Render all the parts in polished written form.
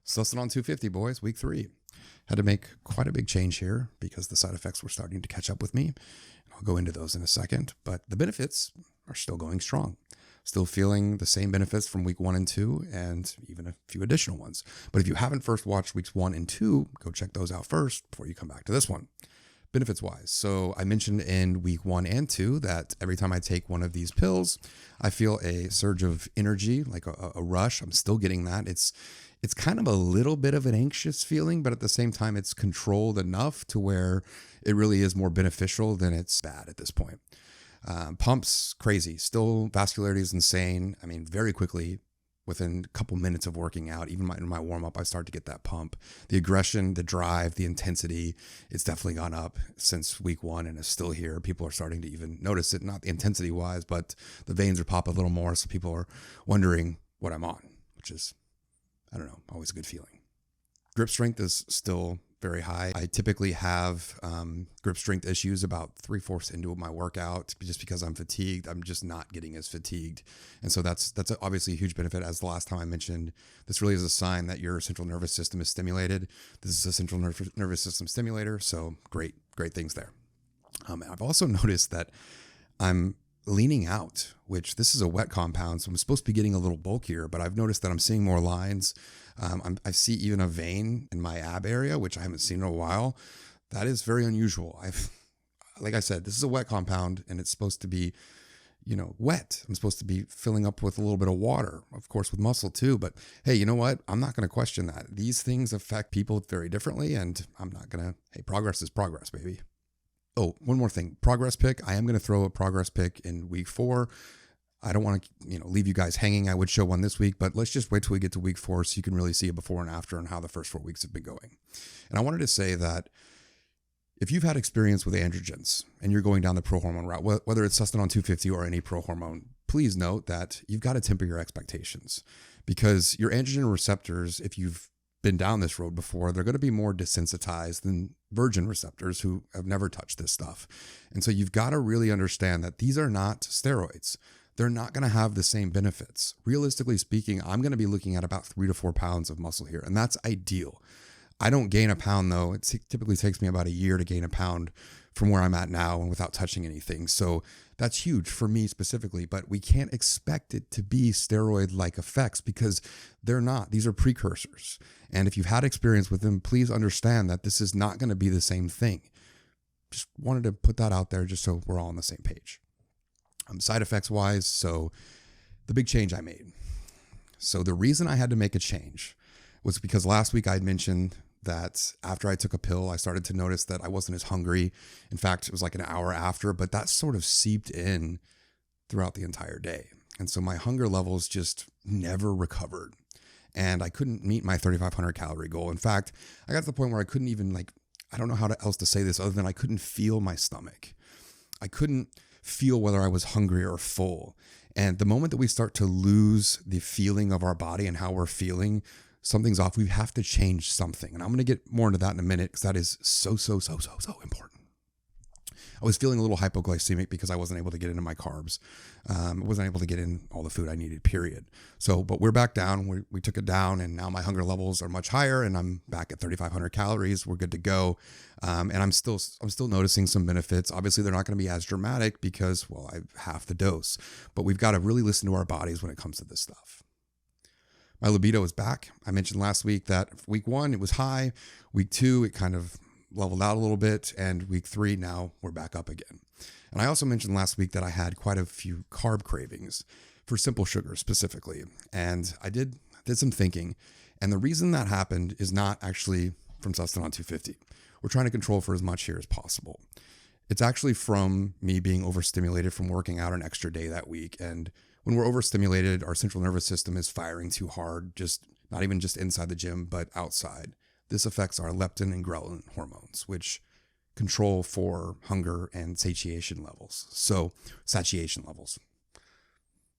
Sustanon 250, boys, week 3. Had to make quite a big change here because the side effects were starting to catch up with me. I'll go into those in a second, but the benefits are still going strong. Still feeling the same benefits from week 1 and 2 and even a few additional ones. But if you haven't first watched weeks 1 and 2, go check those out first before you come back to this one. Benefits wise. So I mentioned in week 1 and 2 that every time I take one of these pills, I feel a surge of energy, like a rush. I'm still getting that. It's kind of a little bit of an anxious feeling, but at the same time, it's controlled enough to where it really is more beneficial than it's bad at this point. Pumps, crazy. Still, vascularity is insane. I mean, very quickly, within a couple minutes of working out, even in my warm-up, I start to get that pump. The aggression, the drive, the intensity, it's definitely gone up since week 1 and is still here. People are starting to even notice it, not intensity-wise, but the veins are popping a little more, so people are wondering what I'm on, which is, I don't know, always a good feeling. Grip strength is still very high. I typically have grip strength issues about 3/4 into my workout just because I'm fatigued. I'm just not getting as fatigued. And so that's obviously a huge benefit. As the last time I mentioned, this really is a sign that your central nervous system is stimulated. This is a central nervous system stimulator. So great things there. I've also noticed that I'm leaning out, which this is a wet compound, so I'm supposed to be getting a little bulkier, but I've noticed that I'm seeing more lines. I see even a vein in my ab area, which I haven't seen in a while. That is very unusual. Like I said, this is a wet compound and it's supposed to be, wet. I'm supposed to be filling up with a little bit of water, of course, with muscle too. But hey, you know what? I'm not going to question that. These things affect people very differently, and I'm not going to, hey, progress is progress, baby. Oh, one more thing. Progress pick. I am going to throw a progress pick in week 4. I don't want to, leave you guys hanging. I would show one this week, but let's just wait till we get to week 4 so you can really see a before and after and how the first 4 weeks have been going. And I wanted to say that if you've had experience with androgens and you're going down the prohormone route, whether it's Sustanon 250 or any prohormone, please note that you've got to temper your expectations, because your androgen receptors, if you've been down this road before, they're going to be more desensitized than virgin receptors who have never touched this stuff. And so you've got to really understand that these are not steroids. They're not going to have the same benefits. Realistically speaking, I'm going to be looking at about 3 to 4 pounds of muscle here, and that's ideal. I don't gain a pound though. It typically takes me about a year to gain a pound from where I'm at now and without touching anything. So that's huge for me specifically, but we can't expect it to be steroid-like effects because they're not. These are precursors. And if you've had experience with them, please understand that this is not going to be the same thing. Just wanted to put that out there just so we're all on the same page. Side effects wise, so the big change I made. So the reason I had to make a change was because last week I had mentioned that after I took a pill, I started to notice that I wasn't as hungry. In fact, it was like an hour after, but that sort of seeped in throughout the entire day. And so my hunger levels just never recovered. And I couldn't meet my 3,500 calorie goal. In fact, I got to the point where I couldn't even I don't know how else to say this other than I couldn't feel my stomach. I couldn't feel whether I was hungry or full. And the moment that we start to lose the feeling of our body and how we're feeling, something's off. We have to change something. And I'm going to get more into that in a minute because that is so important. I was feeling a little hypoglycemic because I wasn't able to get into my carbs. I wasn't able to get in all the food I needed, period. So, but we're back down. We took it down, and now my hunger levels are much higher, and I'm back at 3,500 calories. We're good to go. And I'm still noticing some benefits. Obviously, they're not going to be as dramatic because, well, I have half the dose. But we've got to really listen to our bodies when it comes to this stuff. My libido is back. I mentioned last week that week 1, it was high. Week 2, it kind of leveled out a little bit. And week 3, now we're back up again. And I also mentioned last week that I had quite a few carb cravings for simple sugar specifically. And I did some thinking. And the reason that happened is not actually from Sustanon 250. We're trying to control for as much here as possible. It's actually from me being overstimulated from working out an extra day that week. And when we're overstimulated, our central nervous system is firing too hard, not even just inside the gym, but outside. This affects our leptin and ghrelin hormones, which control for hunger and satiation levels. So, satiation levels,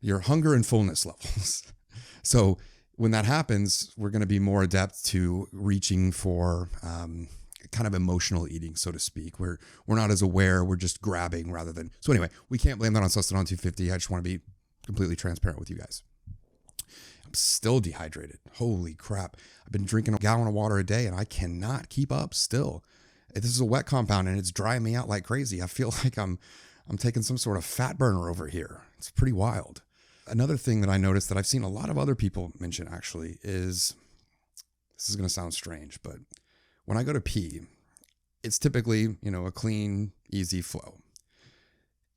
your hunger and fullness levels. So when that happens, we're going to be more adept to reaching for kind of emotional eating, so to speak. We're not as aware. We're just grabbing rather than. So anyway, we can't blame that on Sustanon 250. I just want to be completely transparent with you guys. still dehydrated. Holy crap. I've been drinking a gallon of water a day and I cannot keep up still. This is a wet compound and it's drying me out like crazy. I feel like I'm taking some sort of fat burner over here. It's pretty wild. Another thing that I noticed that I've seen a lot of other people mention actually is, this is going to sound strange, but when I go to pee, it's typically, a clean, easy flow.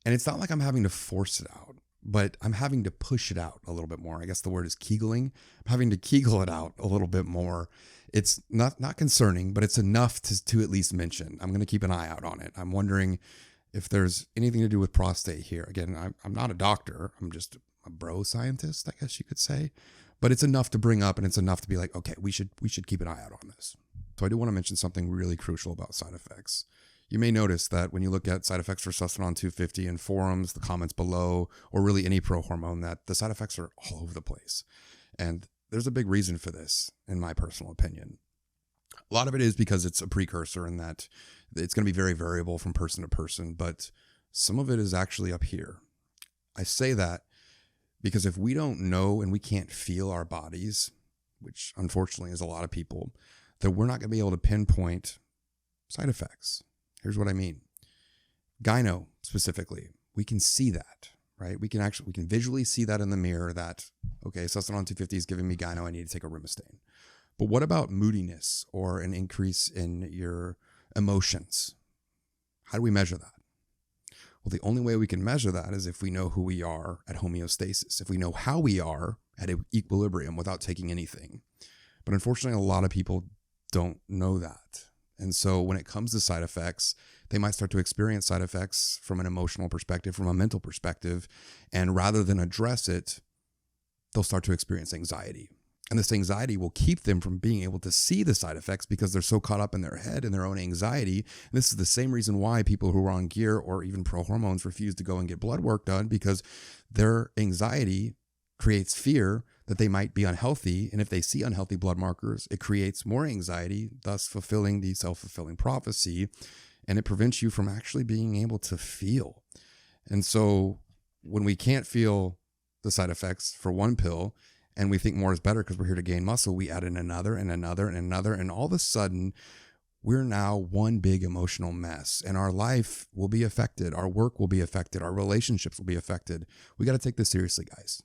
And it's not like I'm having to force it out, but I'm having to push it out a little bit more. I guess the word is kegling. I'm having to kegel it out a little bit more. It's not concerning, but it's enough to at least mention. I'm going to keep an eye out on it. I'm wondering if there's anything to do with prostate here. Again, I'm not a doctor. I'm just a bro scientist, I guess you could say. But it's enough to bring up, and it's enough to be like, okay, we should keep an eye out on this. So I do want to mention something really crucial about side effects. You may notice that when you look at side effects for Sustanon 250 in forums, the comments below, or really any prohormone, that the side effects are all over the place. And there's a big reason for this, in my personal opinion. A lot of it is because it's a precursor and that it's going to be very variable from person to person, but some of it is actually up here. I say that because if we don't know and we can't feel our bodies, which unfortunately is a lot of people, then we're not going to be able to pinpoint side effects. Here's what I mean. Gyno specifically, we can see that, right? We can visually see that in the mirror that, okay, Sustanon 250 is giving me gyno, I need to take a Rimastane. But what about moodiness or an increase in your emotions? How do we measure that? Well, the only way we can measure that is if we know who we are at homeostasis, if we know how we are at equilibrium without taking anything. But unfortunately, a lot of people don't know that. And so when it comes to side effects, they might start to experience side effects from an emotional perspective, from a mental perspective. And rather than address it, they'll start to experience anxiety. And this anxiety will keep them from being able to see the side effects because they're so caught up in their head and their own anxiety. And this is the same reason why people who are on gear or even Prohormones refuse to go and get blood work done, because their anxiety creates fear that they might be unhealthy. And if they see unhealthy blood markers, it creates more anxiety, thus fulfilling the self-fulfilling prophecy. And it prevents you from actually being able to feel. And so when we can't feel the side effects for one pill and we think more is better because we're here to gain muscle, we add in another and another and another. And all of a sudden, we're now one big emotional mess, and our life will be affected. Our work will be affected. Our relationships will be affected. We got to take this seriously, guys.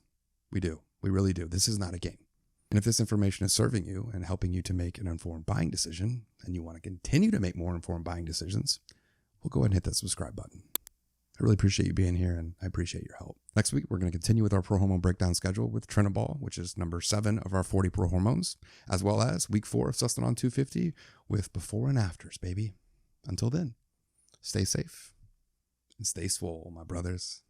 We do. We really do. This is not a game. And if this information is serving you and helping you to make an informed buying decision, and you want to continue to make more informed buying decisions, we'll go ahead and hit that subscribe button. I really appreciate you being here, and I appreciate your help. Next week, we're going to continue with our Prohormone Breakdown schedule with Trinabol, which is number 7 of our 40 Prohormones, as well as week 4 of Sustanon 250 with before and afters, baby. Until then, stay safe and stay swole, my brothers.